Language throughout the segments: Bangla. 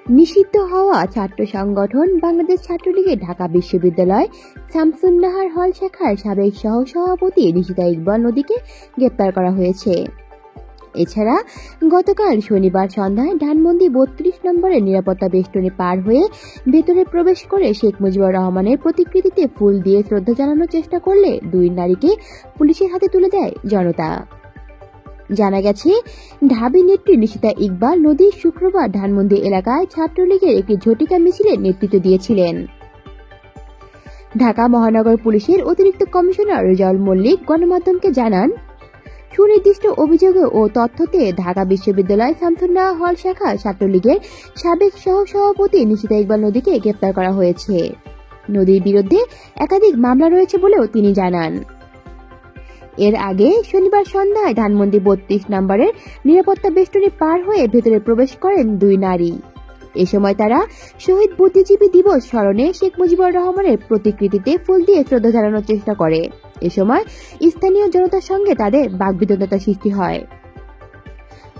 নিষিদ্ধ হওয়া ছাত্র সংগঠন বাংলাদেশ ছাত্রলীগের ঢাকা বিশ্ববিদ্যালয় শামসুন্নাহার হল শাখার সাবেক সহ-সভাপতি নিশিতা ইকবাল নদীকে গ্রেপ্তার করা হয়েছে। এছাড়া গতকাল শনিবার সন্ধ্যায় ধানমন্ডি ৩২ নম্বরের নিরাপত্তা বেষ্টনী পার হয়ে ভেতরে প্রবেশ করে শেখ মুজিবুর রহমানের প্রতিকৃতিতে ফুল দিয়ে শ্রদ্ধা জানানোর চেষ্টা করলে দুই নারীকে পুলিশের হাতে তুলে দেয় জনতা। জানা গেছে, ঢাবি নেত্রী নিশিতা ইকবাল নদী শুক্রবার ধানমন্ডি এলাকায় ছাত্রলীগের একটি ঝটিকা মিছিলের নেতৃত্ব দিয়েছিলেন। ঢাকা মহানগর পুলিশের অতিরিক্ত কমিশনার রেজাউল মল্লিক গণমাধ্যমকে জানান, সুনির্দিষ্ট অভিযোগ ও তথ্যতে ঢাকা বিশ্ববিদ্যালয় শামসুন্নাহার হল শাখা ছাত্রলীগের সাবেক সহ-সভাপতি নিশিতা ইকবাল নদীকে গ্রেপ্তার করা হয়েছে। নদীর বিরুদ্ধে একাধিক মামলা রয়েছে বলেও তিনি জানান। এর আগে শনিবার সন্ধ্যায় ধানমন্ডি ৩২ নম্বরের নিরাপত্তা বেষ্টনী পার হয়ে ভেতরে প্রবেশ করেন দুই নারী। এ সময় তারা শহীদ বুদ্ধিজীবী দিবস স্মরণে শেখ মুজিবুর রহমানের প্রতিকৃতিতে ফুল দিয়ে শ্রদ্ধা জানানোর চেষ্টা করে। এ সময় স্থানীয় জনতার সঙ্গে তাদের বাকবিতণ্ডা সৃষ্টি হয়।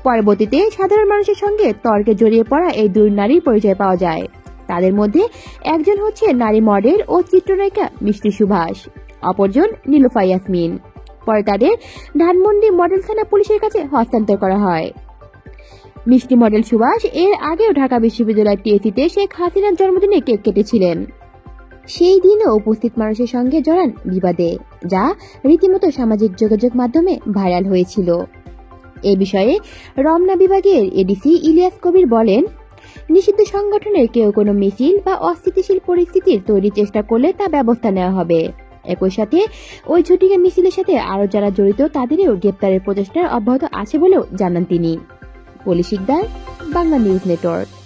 পরবর্তীতে সাধারণ মানুষের সঙ্গে তর্কে জড়িয়ে পড়া এই দুই নারীর পরিচয় পাওয়া যায়। তাদের মধ্যে একজন হচ্ছে নারী মডেল ও চিত্রনায়িকা মিষ্টি সুভাষ, অপরজন নীলুফা ইয়াসমিন। পরে তাদের ধানমন্ডি মডেল থানা পুলিশের কাছে হস্তান্তর করা হয়। মিষ্টি মডেল সুভাষ এর আগেও ঢাকা বিশ্ববিদ্যালয় টিএসসিতে শেখ হাসিনার জন্মদিনে কেক কেটেছিলেন। সেই দিনও উপস্থিত মানুষের সঙ্গে জড়ান বিবাদে, যা রীতিমতো সামাজিক যোগাযোগ মাধ্যমে ভাইরাল হয়েছিল। এ বিষয়ে রমনা বিভাগের এডিসি ইলিয়াস কবির বলেন, নিষিদ্ধ সংগঠনের কেউ কোনো মিছিল বা অস্থিতিশীল পরিস্থিতির তৈরির চেষ্টা করলে তা ব্যবস্থা নেওয়া হবে। একই সাথে ওই ঝটিকা মিছিলের সাথে আরও যারা জড়িত তাদেরও গ্রেপ্তারের প্রচেষ্টা অব্যাহত আছে বলেও জানান তিনি। পলি শিকদার, বাংলা নিউজ নেটওয়ার্ক।